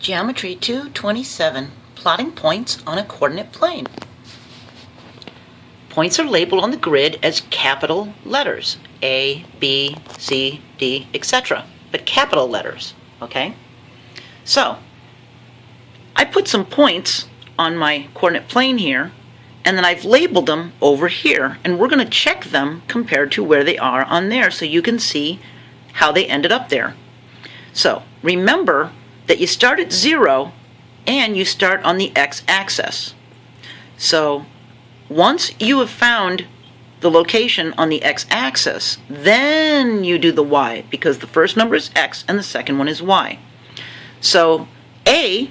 Geometry 227, plotting points on a coordinate plane. Points are labeled on the grid as capital letters, A, B, C, D, etc., but capital letters, okay? So, I put some points on my coordinate plane here, and then I've labeled them over here, and we're going to check them compared to where they are on there so you can see how they ended up there. So, remember that you start at 0 and you start on the x-axis. So once you have found the location on the x-axis, then you do the y, because the first number is x and the second one is y. So A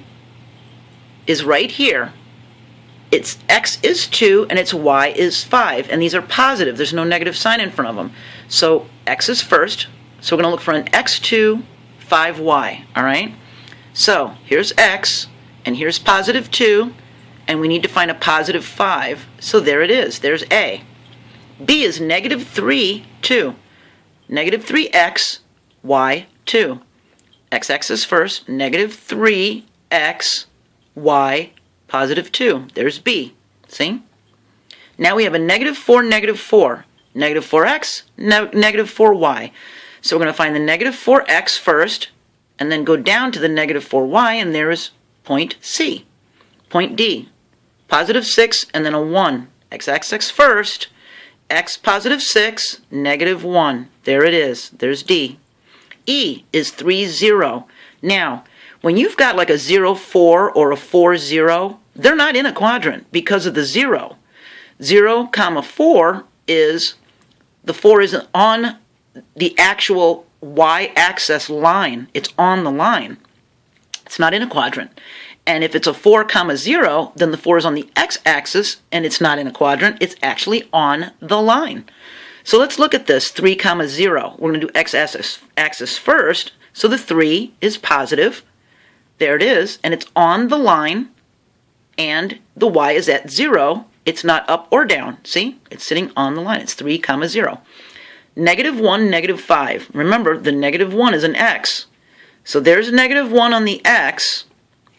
is right here. Its x is 2 and its y is 5, and these are positive. There's no negative sign in front of them. So x is first, so we're going to look for an x2, 5y, all right? So here's x, and here's positive 2, and we need to find a positive 5. So there it is. There's A. B is negative 3, 2. Negative 3x, y, 2. X-axis first, negative 3x, y, positive 2. There's B. See? Now we have a negative 4, negative 4. Negative 4x, negative 4y. So we're going to find the negative 4x first, and then go down to the negative 4y, and there is point C. Point D, positive 6, and then a 1. X-axis first, x positive 6, negative 1. There it is. There's D. E is 3, 0. Now, when you've got like a 0, 4 or a 4, 0, they're not in a quadrant because of the 0. 0, comma 4 is, the 4 isn't on the actual y-axis line. It's on the line. It's not in a quadrant. And if it's a 4 comma 0, then the 4 is on the x-axis and it's not in a quadrant. It's actually on the line. So let's look at this 3 comma 0. We're going to do x-axis first. So the 3 is positive. There it is. And it's on the line. And the y is at 0. It's not up or down. See? It's sitting on the line. It's 3 comma 0. Negative 1, negative 5. Remember, the negative 1 is an x. So there's a negative 1 on the x.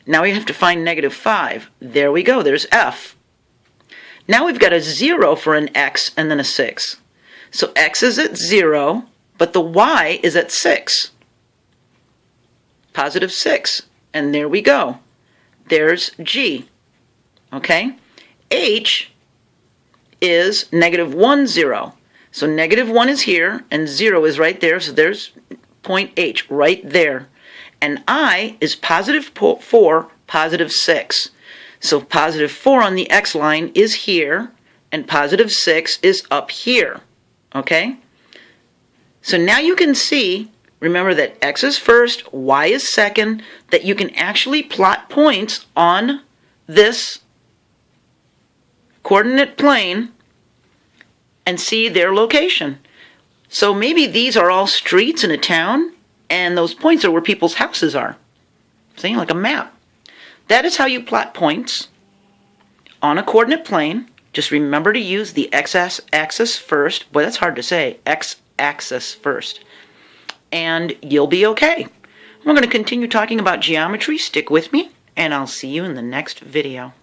Now we have to find negative 5. There we go. There's F. Now we've got a 0 for an x and then a 6. So x is at 0, but the y is at 6. Positive 6. And there we go. There's G. Okay? H is negative 1, 0. So negative 1 is here, and 0 is right there, so there's point H right there. And I is positive 4, positive 6. So positive 4 on the x line is here, and positive 6 is up here. Okay? So now you can see, remember that x is first, y is second, that you can actually plot points on this coordinate plane and see their location. So maybe these are all streets in a town, and those points are where people's houses are. See, like a map. That is how you plot points on a coordinate plane. Just remember to use the x-axis first. Boy, that's hard to say. X-axis first. And you'll be okay. We're going to continue talking about geometry. Stick with me, and I'll see you in the next video.